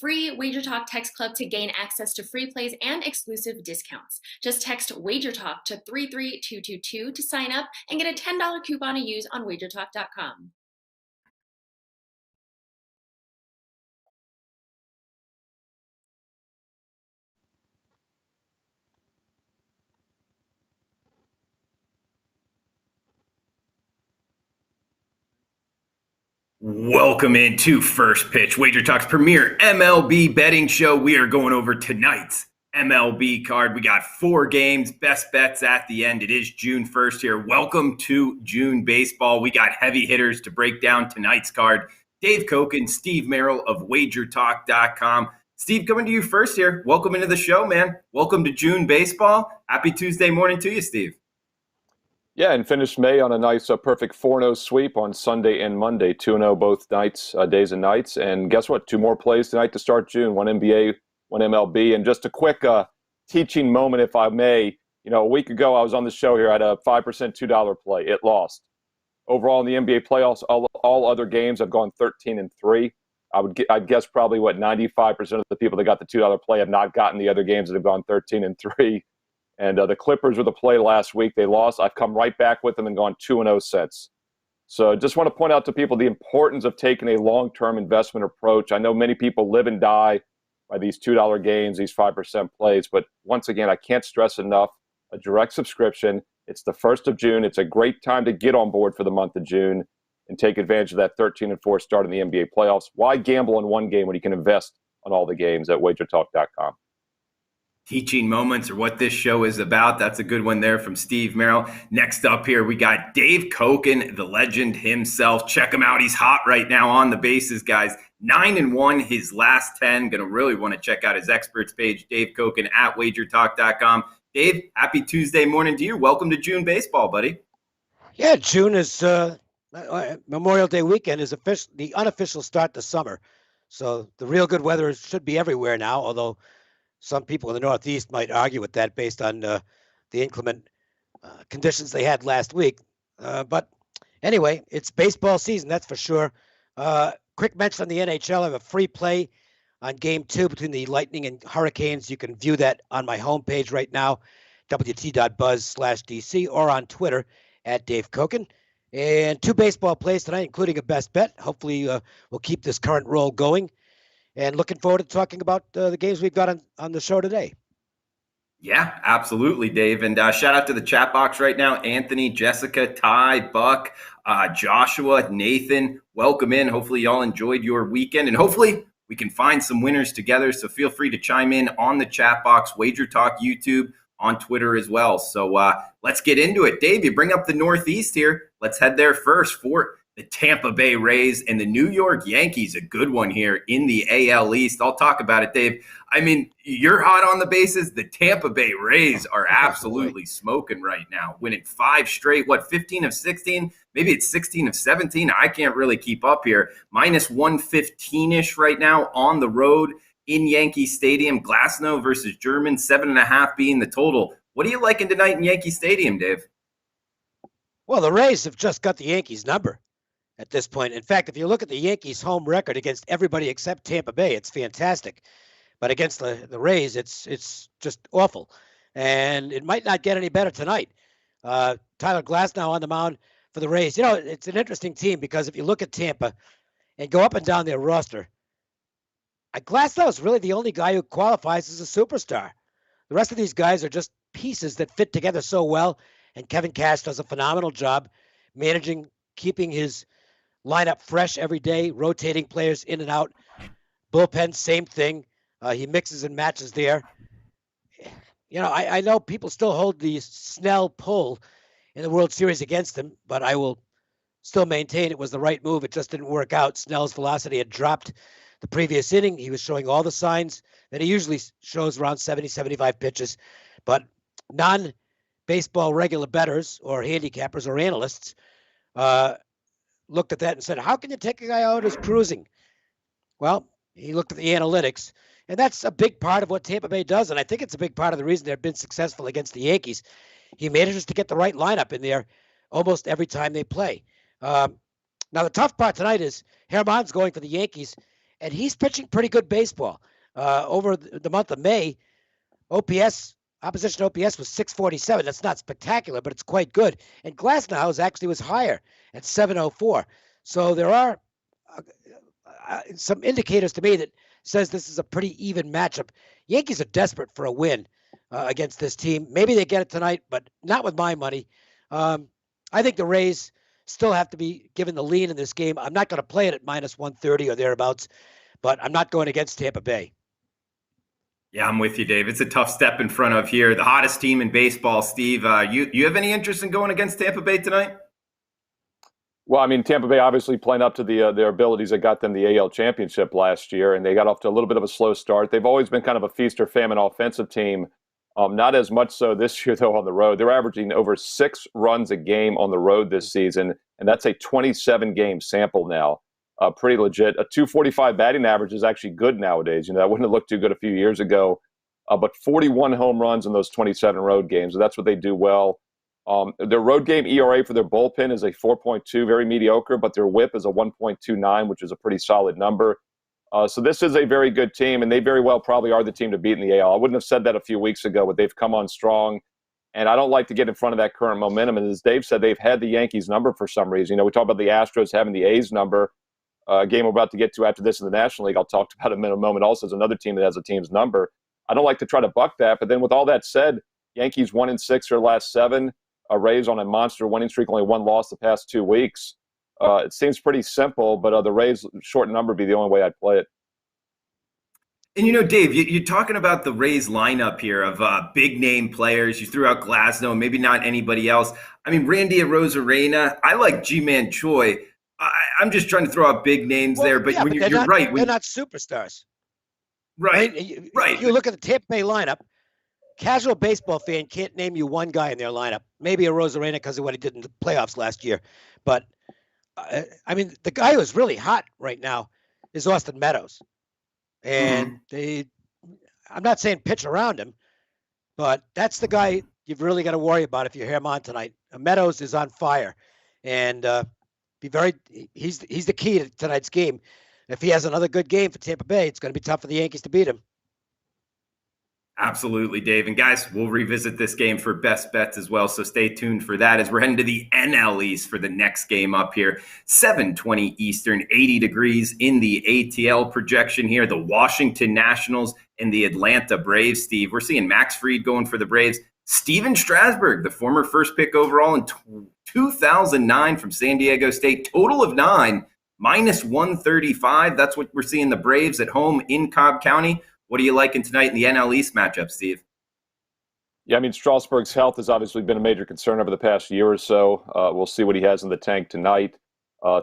free Wager Talk text club to gain access to free plays and exclusive discounts. Just text Wager Talk to 33222 to sign up and get a $10 coupon to use on WagerTalk.com. Welcome into First Pitch, Wager Talk's premier MLB betting show. We are going over tonight's MLB card. We got 4 games, best bets at the end. It is June 1st here. Welcome to June Baseball. We got heavy hitters to break down tonight's card. Dave Koken, Steve Merrill of WagerTalk.com. Steve, coming to you first here. Welcome into the show, man. Welcome to June Baseball. Happy Tuesday morning to you, Steve. Yeah, and finished May on a nice, perfect 4-0 sweep on Sunday and Monday, 2-0 both nights, days and nights. And guess what? 2 more plays tonight to start June, 1 NBA, 1 MLB. And just a quick teaching moment, if I may. You know, a week ago, I was on the show here. I had a 5% $2 play. It lost. Overall, in the NBA playoffs, all other games have gone 13-3. I'd guess probably, 95% of the people that got the $2 play have not gotten the other games that have gone 13-3. And the Clippers were the play last week. They lost. I've come right back with them and gone 2-0 since. So just want to point out to people the importance of taking a long-term investment approach. I know many people live and die by these $2 games, these 5% plays. But once again, I can't stress enough, a direct subscription. It's the 1st of June. It's a great time to get on board for the month of June and take advantage of that 13-4 start in the NBA playoffs. Why gamble on one game when you can invest on all the games at WagerTalk.com? Teaching moments are what this show is about. That's a good one there from Steve Merrill. Next up here, we got Dave Koken, the legend himself. Check him out. He's hot right now on the bases, guys. 9-1 his last 10. Going to really want to check out his experts page, Dave Koken at WagerTalk.com. Dave, happy Tuesday morning to you. Welcome to June Baseball, buddy. Yeah, June is Memorial Day weekend is the unofficial start to summer. So the real good weather should be everywhere now, although some people in the Northeast might argue with that based on the inclement conditions they had last week. But anyway, it's baseball season, that's for sure. Quick mention on the NHL. I have a free play on Game 2 between the Lightning and Hurricanes. You can view that on my homepage right now, wt.buzz/DC, or on Twitter at Dave Koken. And 2 baseball plays tonight, including a best bet. Hopefully we'll keep this current roll going. And looking forward to talking about the games we've got on the show today. Yeah, absolutely, Dave. And shout out to the chat box right now. Anthony, Jessica, Ty, Buck, Joshua, Nathan, welcome in. Hopefully y'all enjoyed your weekend. And hopefully we can find some winners together. So feel free to chime in on the chat box, Wager Talk YouTube, on Twitter as well. So let's get into it. Dave, you bring up the Northeast here. Let's head there first for the Tampa Bay Rays and the New York Yankees, a good one here in the AL East. I'll talk about it, Dave. I mean, you're hot on the bases. The Tampa Bay Rays are absolutely smoking right now, winning 5 straight, 15 of 16? Maybe it's 16 of 17. I can't really keep up here. Minus 115-ish right now on the road in Yankee Stadium. Glasnow versus German, 7.5 being the total. What are you liking tonight in Yankee Stadium, Dave? Well, the Rays have just got the Yankees number at this point. In fact, if you look at the Yankees' home record against everybody except Tampa Bay, it's fantastic. But against the Rays, it's just awful. And it might not get any better tonight. Tyler Glasnow on the mound for the Rays. You know, it's an interesting team because if you look at Tampa and go up and down their roster, Glasnow is really the only guy who qualifies as a superstar. The rest of these guys are just pieces that fit together so well. And Kevin Cash does a phenomenal job managing, keeping his lineup fresh every day, rotating players in and out. Bullpen, same thing. He mixes and matches there. You know, I know people still hold the Snell pull in the World Series against him, but I will still maintain it was the right move. It just didn't work out. Snell's velocity had dropped the previous inning. He was showing all the signs that he usually shows around 70, 75 pitches. But non-baseball regular bettors or handicappers or analysts looked at that and said, how can you take a guy out who's cruising? Well, he looked at the analytics, and that's a big part of what Tampa Bay does, and I think it's a big part of the reason they've been successful against the Yankees. He manages to get the right lineup in there almost every time they play. Now, the tough part tonight is Herman's going for the Yankees, and he's pitching pretty good baseball. Over the month of May, opposition OPS was 647. That's not spectacular, but it's quite good. And Glasnow actually was higher at 704. So there are some indicators to me that says this is a pretty even matchup. Yankees are desperate for a win against this team. Maybe they get it tonight, but not with my money. I think the Rays still have to be given the lead in this game. I'm not going to play it at minus 130 or thereabouts, but I'm not going against Tampa Bay. Yeah, I'm with you, Dave. It's a tough step in front of here. The hottest team in baseball, Steve. You have any interest in going against Tampa Bay tonight? Well, I mean, Tampa Bay obviously playing up to their abilities that got them the AL championship last year, and they got off to a little bit of a slow start. They've always been kind of a feast or famine offensive team. Not as much so this year, though, on the road. They're averaging over 6 runs a game on the road this season, and that's a 27-game sample now. Pretty legit. A 245 batting average is actually good nowadays. That wouldn't have looked too good a few years ago. But 41 home runs in those 27 road games. So that's what they do well. Their road game ERA for their bullpen is a 4.2, very mediocre, but their WHIP is a 1.29, which is a pretty solid number. So this is a very good team, and they very well probably are the team to beat in the AL. I wouldn't have said that a few weeks ago, but they've come on strong. And I don't like to get in front of that current momentum. And as Dave said, they've had the Yankees number for some reason. We talk about the Astros having the A's number. A game we're about to get to after this in the National League, I'll talk about in a moment also, is another team that has a team's number. I don't like to try to buck that. But then with all that said, Yankees 1-6 their last 7. Rays on a monster winning streak, only 1 loss the past 2 weeks. It seems pretty simple, but the Rays' short number would be the only way I'd play it. And Dave, you're talking about the Rays lineup here of big name players. You threw out Glasnow, maybe not anybody else. I mean, Randy Arozarena. I like Ji-Man Choi. I'm just trying to throw out big names there, but yeah, when but you're right. They're not superstars. Right, right. If you look at the Tampa Bay lineup, casual baseball fan can't name you one guy in their lineup. Maybe Arozarena because of what he did in the playoffs last year. But, I mean, the guy who's really hot right now is Austin Meadows. And I'm not saying pitch around him, but that's the guy you've really got to worry about if you hear him on tonight. Meadows is on fire. And he's the key to tonight's game. If he has another good game for Tampa Bay, it's going to be tough for the Yankees to beat him. Absolutely, Dave. And guys, we'll revisit this game for best bets as well. So stay tuned for that as we're heading to the NL East for the next game up here. 7:20 Eastern, 80 degrees in the ATL projection here. The Washington Nationals and the Atlanta Braves, Steve. We're seeing Max Fried going for the Braves. Steven Strasburg, the former first pick overall in 2009 from San Diego State. Total of 9, minus 135. That's what we're seeing the Braves at home in Cobb County. What are you liking tonight in the NL East matchup, Steve? Yeah, I mean, Strasburg's health has obviously been a major concern over the past year or so. We'll see what he has in the tank tonight.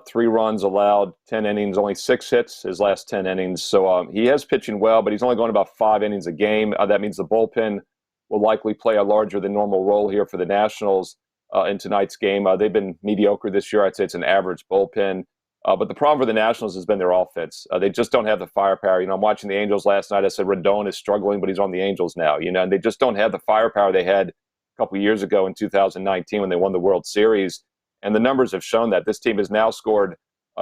3 runs allowed, 10 innings, only 6 hits his last 10 innings. So he is pitching well, but he's only going about 5 innings a game. That means the bullpen will likely play a larger than normal role here for the Nationals in tonight's game. They've been mediocre this year. I'd say it's an average bullpen. But the problem for the Nationals has been their offense. They just don't have the firepower. I'm watching the Angels last night. I said Rodon is struggling, but he's on the Angels now. And they just don't have the firepower they had a couple years ago in 2019 when they won the World Series. And the numbers have shown that. This team has now scored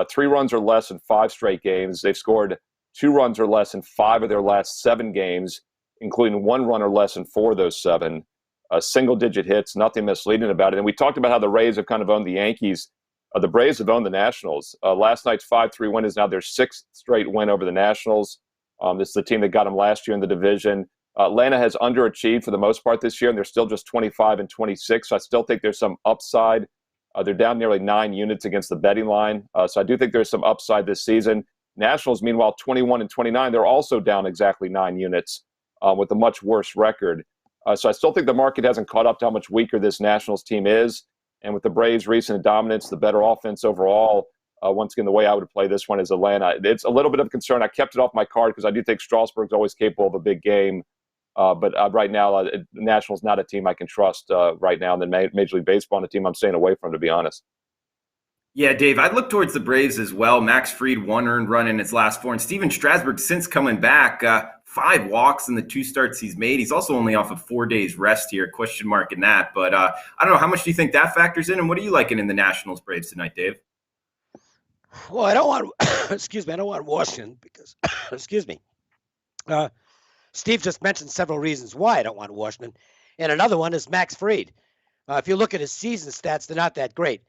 3 runs or less in 5 straight games. They've scored 2 runs or less in 5 of their last 7 games, including 1 run or less in 4 of those 7. Single-digit hits, nothing misleading about it. And we talked about how the Rays have kind of owned the Yankees. The Braves have owned the Nationals. Last night's 5-3 win is now their 6th straight win over the Nationals. This is the team that got them last year in the division. Atlanta has underachieved for the most part this year, and they're still just 25-26. So I still think there's some upside. They're down nearly 9 units against the betting line. So I do think there's some upside this season. Nationals, meanwhile, 21-29. They're also down exactly 9 units with a much worse record. So I still think the market hasn't caught up to how much weaker this Nationals team is. And with the Braves' recent dominance, the better offense overall, once again, the way I would play this one is Atlanta. It's a little bit of a concern. I kept it off my card because I do think Strasburg's always capable of a big game. But right now, the Nationals not a team I can trust right now. And then Major League Baseball, and a team I'm staying away from, to be honest. Yeah, Dave, I'd look towards the Braves as well. Max Fried, 1 earned run in his last 4. And Steven Strasburg, since coming back, 5 walks in the 2 starts he's made. He's also only off of 4 days rest here, question mark in that. But I don't know, how much do you think that factors in? And what are you liking in the Nationals Braves tonight, Dave? Well, I don't want, excuse me, I don't want Washington because, excuse me. Steve just mentioned several reasons why I don't want Washington. And another one is Max Fried. If you look at his season stats, they're not that great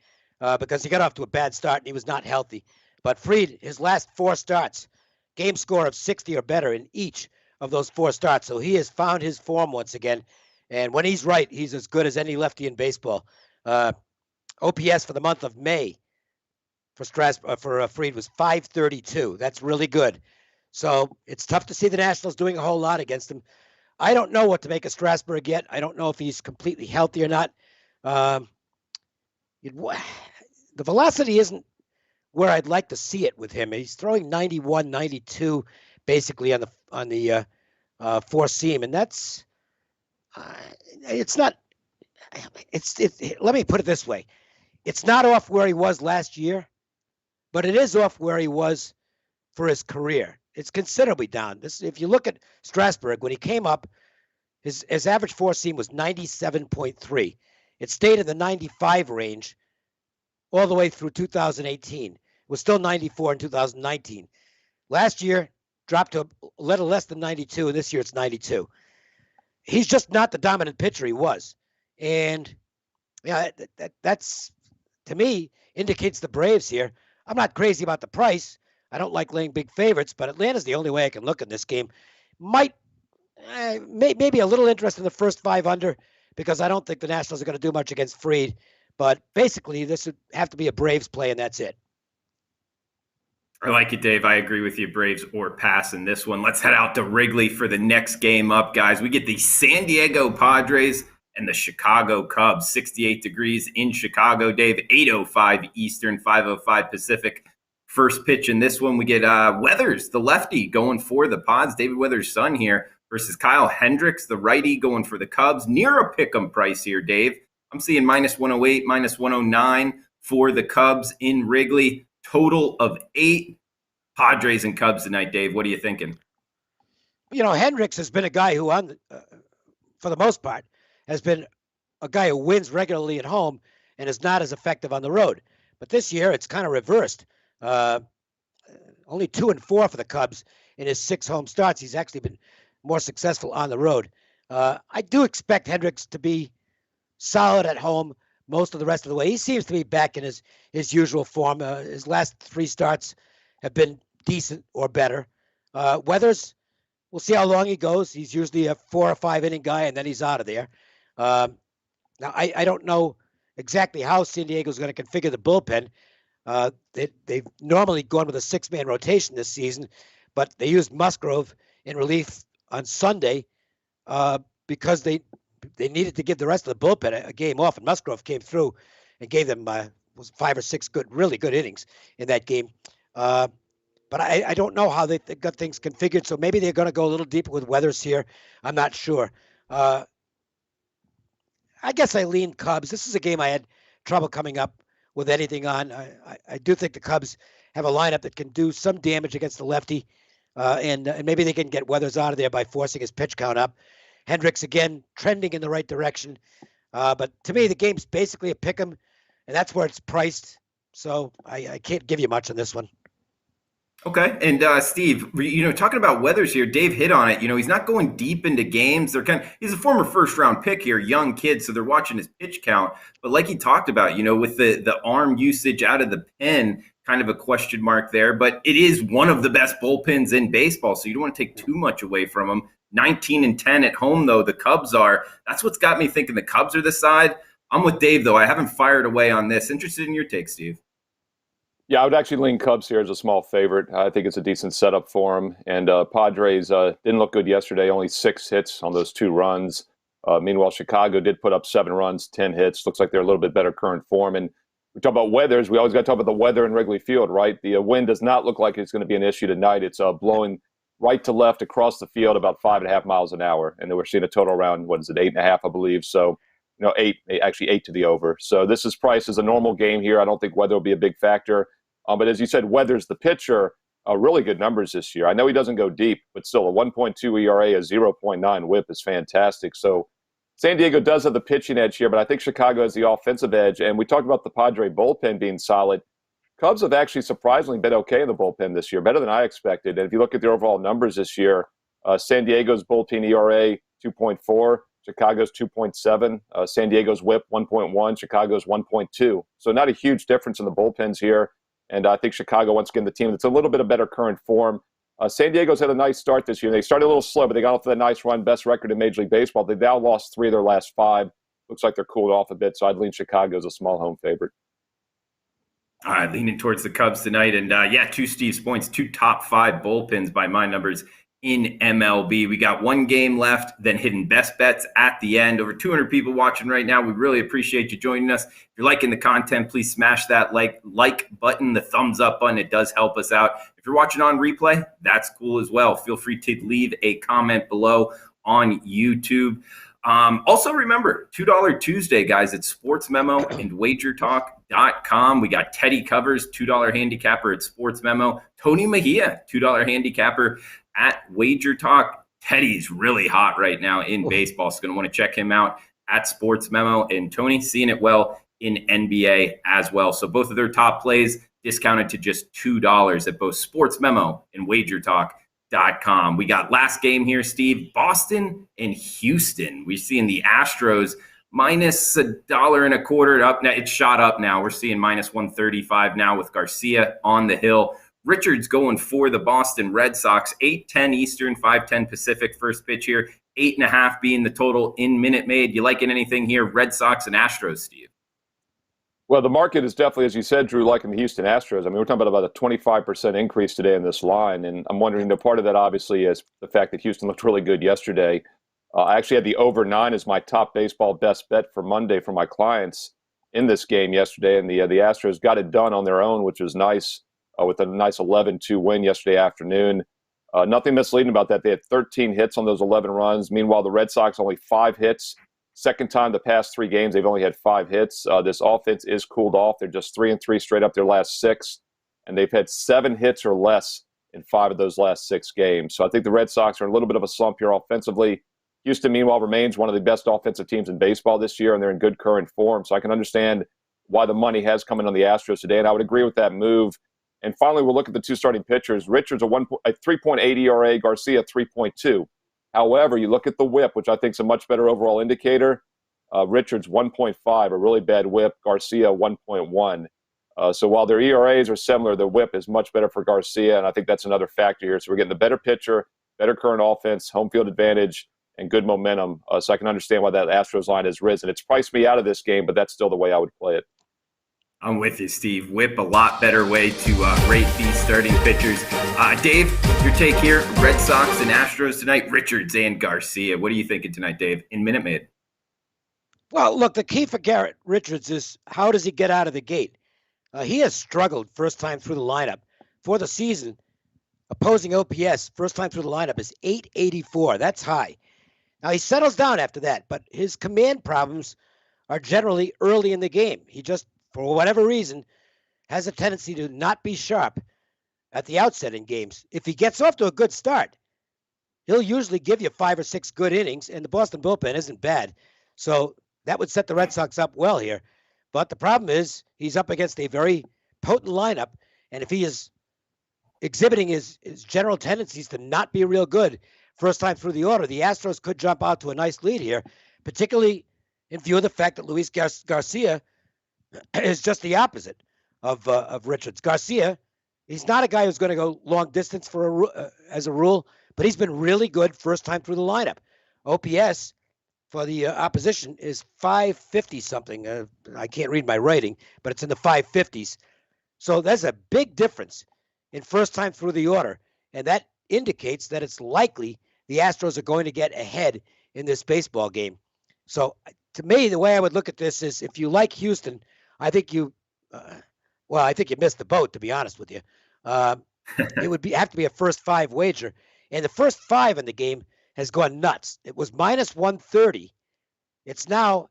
because he got off to a bad start and he was not healthy. But Fried, his last 4 starts, game score of 60 or better in each of those 4 starts. So he has found his form once again. And when he's right, he's as good as any lefty in baseball. OPS for the month of May for Fried was 532. That's really good. So it's tough to see the Nationals doing a whole lot against him. I don't know what to make of Strasburg yet. I don't know if he's completely healthy or not. The velocity isn't where I'd like to see it with him. He's throwing 91, 92 basically on the four seam, and that's it's not. Let me put it this way: it's not off where he was last year, but it is off where he was for his career. It's considerably down. If you look at Strasburg, when he came up, his average four seam was 97.3. It stayed in the 95 range all the way through 2018. It was still 94 in 2019. Last year, dropped to a little less than 92, and this year it's 92. He's just not the dominant pitcher he was. And yeah, that's, to me, indicates the Braves here. I'm not crazy about the price. I don't like laying big favorites, but Atlanta's the only way I can look at this game. Maybe a little interest in the first 5 under, because I don't think the Nationals are going to do much against Fried. But basically, this would have to be a Braves play, and that's it. I like it, Dave. I agree with you. Braves or pass in this one. Let's head out to Wrigley for the next game up, guys. We get the San Diego Padres and the Chicago Cubs. 68 degrees in Chicago, Dave. 8:05 Eastern, 5:05 Pacific. First pitch in this one, we get Weathers, the lefty, going for the Pods. David Weathers' son here versus Kyle Hendricks, the righty, going for the Cubs. Near a pick'em price here, Dave. I'm seeing -108, -109 for the Cubs in Wrigley. Total of 8. Padres and Cubs tonight, Dave. What are you thinking? You know, Hendricks has been a guy who, for the most part, has been a guy who wins regularly at home and is not as effective on the road. But this year, it's kind of reversed. Only 2-4 for the Cubs in his 6 home starts. He's actually been more successful on the road. I do expect Hendricks to be solid at home most of the rest of the way. He seems to be back in his usual form. His last 3 starts have been decent or better. Weathers, we'll see how long he goes. He's usually a 4 or 5 inning guy, and then he's out of there. Now, I don't know exactly how San Diego's going to configure the bullpen. They've normally gone with a 6-man rotation this season, but they used Musgrove in relief on Sunday because they needed to give the rest of the bullpen a game off, and Musgrove came through and gave them 5 or 6 really good innings in that game. But I don't know how they got things configured, so maybe they're going to go a little deeper with Weathers here. I'm not sure. I guess I lean Cubs. This is a game I had trouble coming up with anything on. I do think the Cubs have a lineup that can do some damage against the lefty, and maybe they can get Weathers out of there by forcing his pitch count up. Hendricks, again, trending in the right direction. But to me, the game's basically a pick'em, and that's where it's priced. So I can't give you much on this one. Okay. And Steve, talking about Weathers here, Dave hit on it. He's not going deep into games. He's a former first-round pick here, young kid, so they're watching his pitch count. But like he talked about, with the arm usage out of the pen, kind of a question mark there. But it is one of the best bullpens in baseball, so you don't want to take too much away from him. 19-10 at home, though, the Cubs are. That's what's got me thinking the Cubs are the side. I'm with Dave, though. I haven't fired away on this. Interested in your take, Steve. Yeah, I would actually lean Cubs here as a small favorite. I think it's a decent setup for them. And Padres didn't look good yesterday, only 6 hits on those 2 runs. Meanwhile, Chicago did put up 7 runs, 10 hits. Looks like they're a little bit better current form. And we talk about Weathers. We always got to talk about the weather in Wrigley Field, right? The wind does not look like it's going to be an issue tonight. It's blowing right to left across the field about 5.5 miles an hour. And then we're seeing a total around, 8.5, I believe. So, 8 to the over. So this is priced as a normal game here. I don't think weather will be a big factor. But as you said, Weathers, the pitcher, really good numbers this year. I know he doesn't go deep, but still a 1.2 ERA, a 0.9 whip is fantastic. So San Diego does have the pitching edge here, but I think Chicago has the offensive edge. And we talked about the Padre bullpen being solid. Cubs have actually surprisingly been okay in the bullpen this year, better than I expected. And if you look at the overall numbers this year, San Diego's bullpen ERA 2.4, Chicago's 2.7, San Diego's WHIP 1.1, Chicago's 1.2. So not a huge difference in the bullpens here. And I think Chicago, once again, the team that's a little bit of better current form. San Diego's had a nice start this year. They started a little slow, but they got off to a nice run, best record in Major League Baseball. They've now lost 3 of their last 5. Looks like they're cooled off a bit, so I'd lean Chicago as a small home favorite. All right, leaning towards the Cubs tonight. And to Steve's points, 2 top 5 bullpens by my numbers in MLB. We got 1 game left, then hitting best bets at the end. Over 200 people watching right now. We really appreciate you joining us. If you're liking the content, please smash that like button, the thumbs up button. It does help us out. If you're watching on replay, that's cool as well. Feel free to leave a comment below on YouTube. Also remember, $2 Tuesday, guys, at Sports Memo and WagerTalk.com. We got Teddy Covers, $2 handicapper at Sports Memo. Tony Mejia, $2 handicapper at WagerTalk. Teddy's really hot right now in baseball, so going to want to check him out at Sports Memo. And Tony seeing it well in NBA as well. So both of their top plays discounted to just $2 at both Sports Memo and WagerTalk.com. We got last game here, Steve, Boston and Houston. We're seeing the Astros minus $1.25 up now. It's shot up now. We're seeing minus 135 now with Garcia on the hill. Richards going for the Boston Red Sox, 8:10 Eastern, 5:10 Pacific. First pitch here, 8.5 being the total in Minute Maid. You liking anything here, Red Sox and Astros, Steve? Well, the market is definitely, as you said, Drew, liking the Houston Astros. I mean, we're talking about a 25% increase today in this line. And I'm wondering, part of that obviously is the fact that Houston looked really good yesterday. I actually had the over 9 as my top baseball best bet for Monday for my clients in this game yesterday. And the Astros got it done on their own, which was nice, with a nice 11-2 win yesterday afternoon. Nothing misleading about that. They had 13 hits on those 11 runs. Meanwhile, the Red Sox only 5 hits. Second time the past 3 games, they've only had 5 hits. This offense is cooled off. They're just 3-3 straight up their last 6. And they've had 7 hits or less in 5 of those last 6 games. So I think the Red Sox are in a little bit of a slump here offensively. Houston, meanwhile, remains one of the best offensive teams in baseball this year, and they're in good current form. So I can understand why the money has come in on the Astros today, and I would agree with that move. And finally, we'll look at the 2 starting pitchers. Richards, a 3.8 ERA, Garcia, 3.2. However, you look at the WHIP, which I think is a much better overall indicator. Richards, 1.5, a really bad WHIP. Garcia, 1.1. So while their ERAs are similar, the WHIP is much better for Garcia, and I think that's another factor here. So we're getting the better pitcher, better current offense, home field advantage, and good momentum. So I can understand why that Astros line has risen. It's priced me out of this game, but that's still the way I would play it. I'm with you, Steve. WHIP, a lot better way to rate these starting pitchers. Dave, your take here, Red Sox and Astros tonight, Richards and Garcia. What are you thinking tonight, Dave, in Minute Maid? Well, look, the key for Garrett Richards is how does he get out of the gate? He has struggled first time through the lineup. For the season, opposing OPS, first time through the lineup is 884. That's high. Now, he settles down after that, but his command problems are generally early in the game. He just, for whatever reason, has a tendency to not be sharp at the outset in games. If he gets off to a good start, he'll usually give you 5 or 6 good innings, and the Boston bullpen isn't bad. So that would set the Red Sox up well here. But the problem is he's up against a very potent lineup, and if he is exhibiting his general tendencies to not be real good first time through the order, the Astros could jump out to a nice lead here, particularly in view of the fact that Luis Garcia is just the opposite of Richards. Garcia, he's not a guy who's going to go long distance as a rule, but he's been really good first time through the lineup. OPS for the opposition is 550 something. I can't read my writing, but it's in the 550s. So there's a big difference in first time through the order, and that indicates that it's likely the Astros are going to get ahead in this baseball game. So to me, the way I would look at this is if you like Houston, I think you missed the boat, to be honest with you. It would have to be a first 5 wager. And the first 5 in the game has gone nuts. It was minus 130. It's now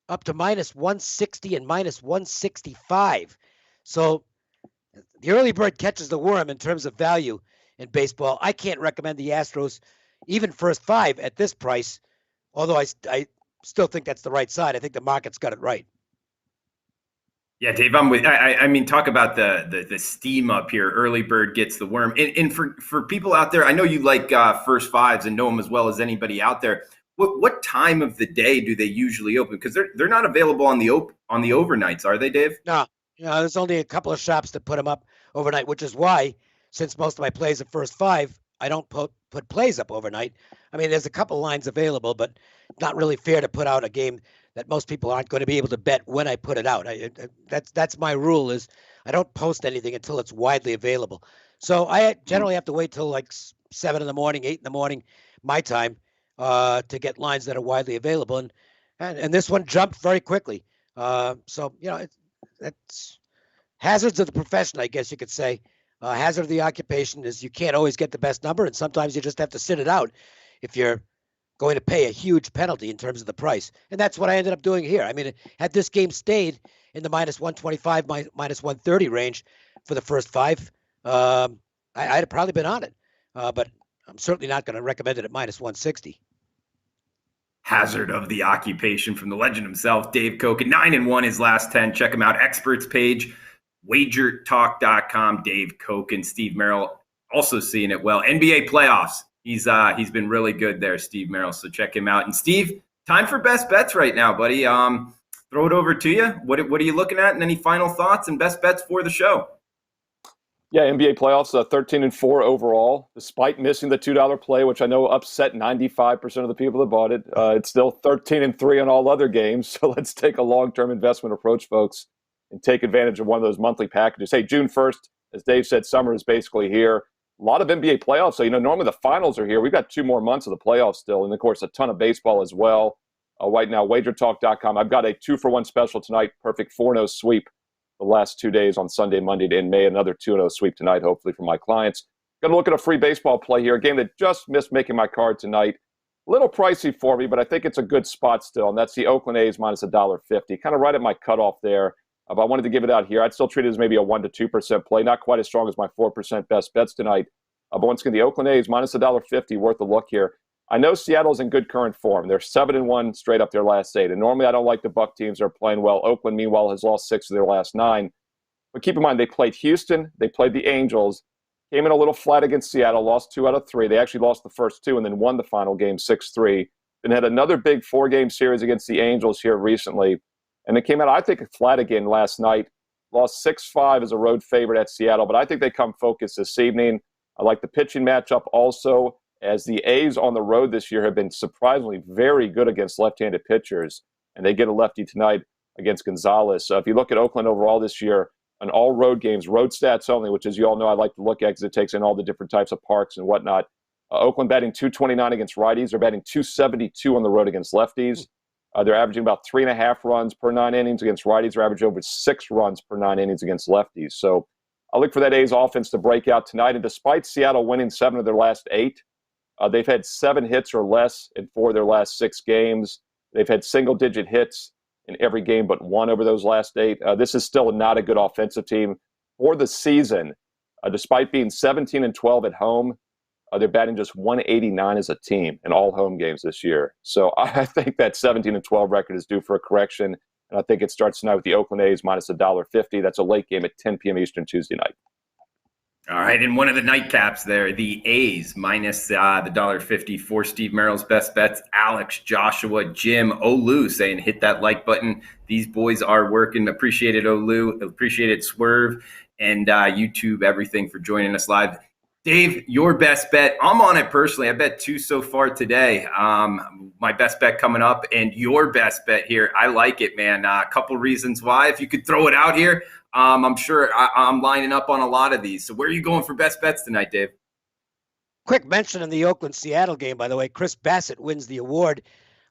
up to minus 160 and minus 165. So the early bird catches the worm in terms of value in baseball. I can't recommend the Astros, even first 5 at this price, although I still think that's the right side. I think the market's got it right. Yeah, Dave, I'm with. I mean, talk about the steam up here. Early bird gets the worm. And for people out there, I know you like first fives and know them as well as anybody out there. What time of the day do they usually open? Because they're not available on the overnights, are they, Dave? No, there's only a couple of shops that put them up overnight, which is why, since most of my plays are first five, I don't put plays up overnight. I mean, there's a couple lines available, but not really fair to put out a game that most people aren't going to be able to bet when I put it out. That's my rule is I don't post anything until it's widely available. So I generally have to wait till like 7 in the morning, 8 in the morning, my time, to get lines that are widely available. And this one jumped very quickly. So that's hazards of the profession, I guess you could say. Hazard of the occupation is you can't always get the best number, and sometimes you just have to sit it out if you're going to pay a huge penalty in terms of the price. And that's what I ended up doing here. I mean, had this game stayed in the minus 125, minus 130 range for the first five, I'd have probably been on it. But I'm certainly not going to recommend it at minus 160. Hazard of the occupation from the legend himself, Dave Koken. 9-1 his last 10. Check him out. Experts page, WagerTalk.com. Dave Koken, Steve Merrill, also seeing it well. NBA playoffs. He's been really good there, Steve Merrill. So check him out. And Steve, time for best bets right now, buddy. Throw it over to you. What are you looking at? And any final thoughts and best bets for the show? Yeah, NBA playoffs, 13-4 overall, despite missing the $2 play, which I know upset 95% of the people that bought it. It's still 13-3 on all other games. So let's take a long-term investment approach, folks, and take advantage of one of those monthly packages. Hey, June 1st, as Dave said, summer is basically here. A lot of NBA playoffs. So, normally the finals are here. We've got 2 more months of the playoffs still. And, of course, a ton of baseball as well. Right now, WagerTalk.com. I've got a 2-for-1 special tonight, perfect 4-0 sweep the last 2 days on Sunday, Monday, and May. Another 2-0 sweep tonight, hopefully, for my clients. Going to look at a free baseball play here, a game that just missed making my card tonight. A little pricey for me, but I think it's a good spot still, and that's the Oakland A's minus $1.50. Kind of right at my cutoff there. If I wanted to give it out here, I'd still treat it as maybe a 1 to 2% play. Not quite as strong as my 4% best bets tonight. But once again, the Oakland A's minus $1.50, worth a look here. I know Seattle's in good current form. They're 7-1 straight up their last 8. And normally I don't like the Buck teams. They're playing well. Oakland, meanwhile, has lost 6 of their last 9. But keep in mind, they played Houston. They played the Angels. Came in a little flat against Seattle. Lost 2 out of 3. They actually lost the first 2 and then won the final game 6-3. Then had another big 4-game series against the Angels here recently. And they came out, I think, flat again last night. Lost 6-5 as a road favorite at Seattle. But I think they come focused this evening. I like the pitching matchup also, as the A's on the road this year have been surprisingly very good against left-handed pitchers. And they get a lefty tonight against Gonzalez. So if you look at Oakland overall this year, on all road games, road stats only, which as you all know I like to look at because it takes in all the different types of parks and whatnot. Oakland batting .229 against righties. They're batting .272 on the road against lefties. They're averaging about 3.5 runs per 9 innings against righties. They're averaging over 6 runs per 9 innings against lefties. So I look for that A's offense to break out tonight. And despite Seattle winning 7 of their last 8, they've had 7 hits or less in 4 of their last 6 games. They've had single-digit hits in every game but 1 over those last 8. This is still not a good offensive team for the season. Despite being 17-12 at home, they're batting just .189 as a team in all home games this year. So I think that 17-12 record is due for a correction, and I think it starts tonight with the Oakland A's minus $1.50. That's a late game at 10 p.m. Eastern Tuesday night. All right, and one of the nightcaps there, the A's minus the $1.50 for Steve Merrill's best bets. Alex, Joshua, Jim, Olu saying hit that like button. These boys are working. Appreciate it, Olu. Appreciate it, Swerve, and YouTube, everything for joining us live. Dave, your best bet. I'm on it personally. I bet 2 so far today. My best bet coming up and your best bet here. I like it, man. A couple reasons why. If you could throw it out here, I'm sure I'm lining up on a lot of these. So where are you going for best bets tonight, Dave? Quick mention in the Oakland-Seattle game, by the way. Chris Bassett wins the award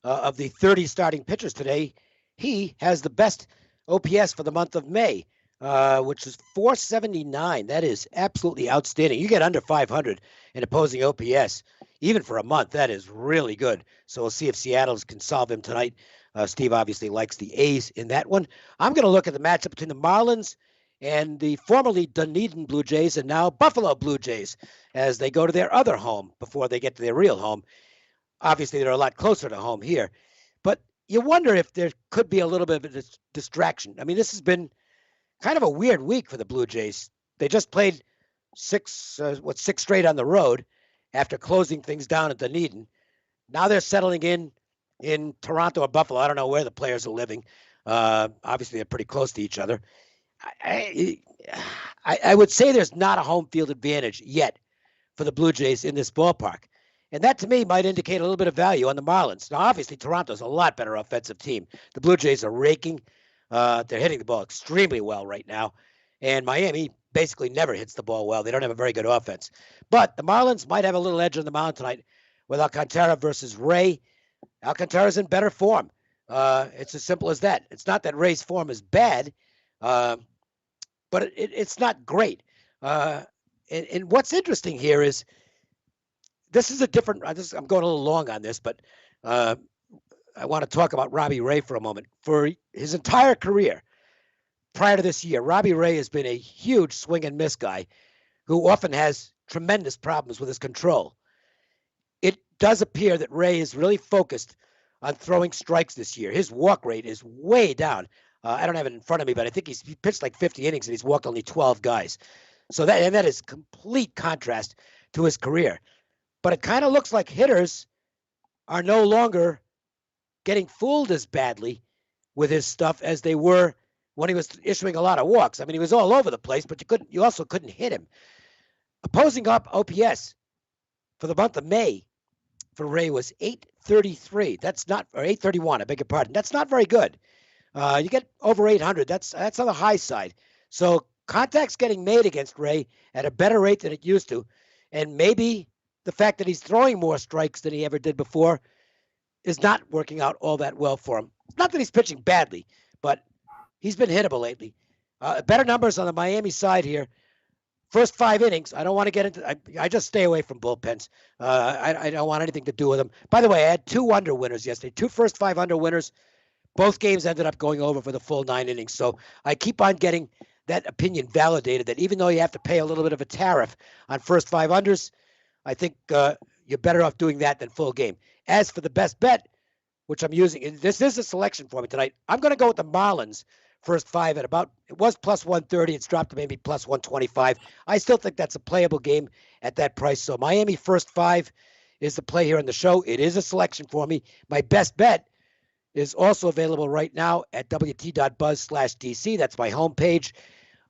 of the 30 starting pitchers today. He has the best OPS for the month of May, which is .479. That is absolutely outstanding. You get under 500 in opposing OPS, even for a month. That is really good. So we'll see if Seattle can solve him tonight. Steve obviously likes the A's in that one. I'm going to look at the matchup between the Marlins and the formerly Dunedin Blue Jays and now Buffalo Blue Jays as they go to their other home before they get to their real home. Obviously, they're a lot closer to home here. But you wonder if there could be a little bit of a distraction. I mean, this has been kind of a weird week for the Blue Jays. They just played six straight on the road after closing things down at Dunedin. Now they're settling in Toronto or Buffalo. I don't know where the players are living. Obviously, they're pretty close to each other. I would say there's not a home field advantage yet for the Blue Jays in this ballpark. And that, to me, might indicate a little bit of value on the Marlins. Now, obviously, Toronto's a lot better offensive team. The Blue Jays are raking. They're hitting the ball extremely well right now. And Miami basically never hits the ball well. They don't have a very good offense. But the Marlins might have a little edge on the mound tonight with Alcantara versus Ray. Alcantara's in better form. It's as simple as that. It's not that Ray's form is bad, but it's not great. And what's interesting here is this is a different. I'm going a little long on this, but I want to talk about Robbie Ray for a moment. For his entire career prior to this year, Robbie Ray has been a huge swing and miss guy who often has tremendous problems with his control. It does appear that Ray is really focused on throwing strikes this year. His walk rate is way down. I don't have it in front of me, but I think he pitched like 50 innings and he's walked only 12 guys. So that is complete contrast to his career. But it kind of looks like hitters are no longer getting fooled as badly with his stuff as they were when he was issuing a lot of walks. I mean, he was all over the place, but you also couldn't hit him. Opposing up OPS for the month of May for Ray was 833. That's not, or 831. I beg your pardon. That's not very good. You get over 800. That's on the high side. So contact's getting made against Ray at a better rate than it used to, and maybe the fact that he's throwing more strikes than he ever did before is not working out all that well for him. It's not that he's pitching badly, but he's been hittable lately. Better numbers on the Miami side here. First 5 innings, I don't want to get into. I just stay away from bullpens. I don't want anything to do with them. By the way, I had 2 under winners yesterday. 2 first 5 under winners. Both games ended up going over for the full 9 innings. So I keep on getting that opinion validated that even though you have to pay a little bit of a tariff on first 5 unders, I think you're better off doing that than full game. As for the best bet, which I'm using, this is a selection for me tonight. I'm going to go with the Marlins first 5 at about, it was plus 130. It's dropped to maybe plus 125. I still think that's a playable game at that price. So Miami first 5 is the play here on the show. It is a selection for me. My best bet is also available right now at wt.buzz/DC. That's my homepage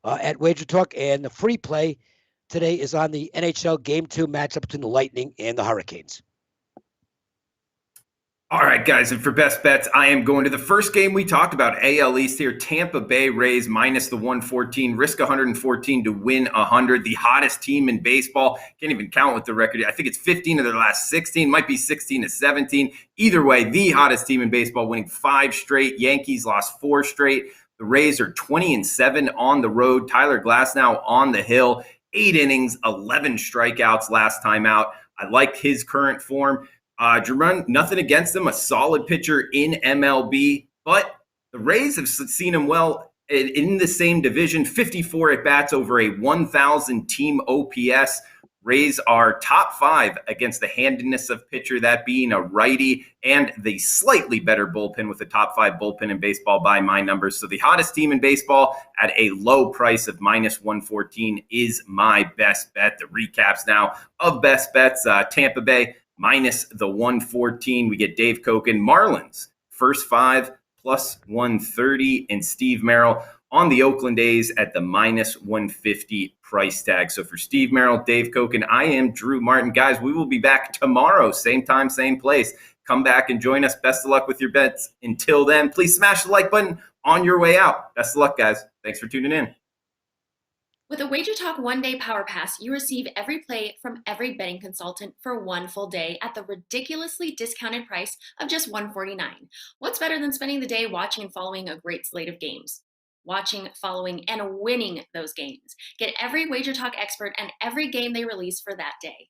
at Wager Talk. And the free play today is on the NHL Game 2 matchup between the Lightning and the Hurricanes. All right, guys, and for best bets, I am going to the first game we talked about, AL East here, Tampa Bay Rays minus the 114, risk 114 to win 100, the hottest team in baseball. Can't even count with the record. I think it's 15 of their last 16, might be 16 to 17. Either way, the hottest team in baseball, winning 5 straight. Yankees lost 4 straight. The Rays are 20-7 on the road. Tyler Glasnow on the hill, 8 innings, 11 strikeouts last time out. I like his current form. Jerome, nothing against him, a solid pitcher in MLB, but the Rays have seen him well in the same division, 54 at-bats over a 1,000 team OPS. Rays are top 5 against the handiness of pitcher, that being a righty, and the slightly better bullpen with the top 5 bullpen in baseball by my numbers. So the hottest team in baseball at a low price of minus 114 is my best bet. The recaps now of best bets, Tampa Bay minus the 114. We get Dave Koken. Marlins, first 5, plus 130. And Steve Merrill on the Oakland A's at the minus 150 price tag. So for Steve Merrill, Dave Koken, I am Drew Martin. Guys, we will be back tomorrow, same time, same place. Come back and join us. Best of luck with your bets. Until then, please smash the like button on your way out. Best of luck, guys. Thanks for tuning in. With a Wager Talk 1-day power pass, you receive every play from every betting consultant for 1 full day at the ridiculously discounted price of just $149. What's better than spending the day watching and following a great slate of games? Watching, following, and winning those games. Get every Wager Talk expert and every game they release for that day.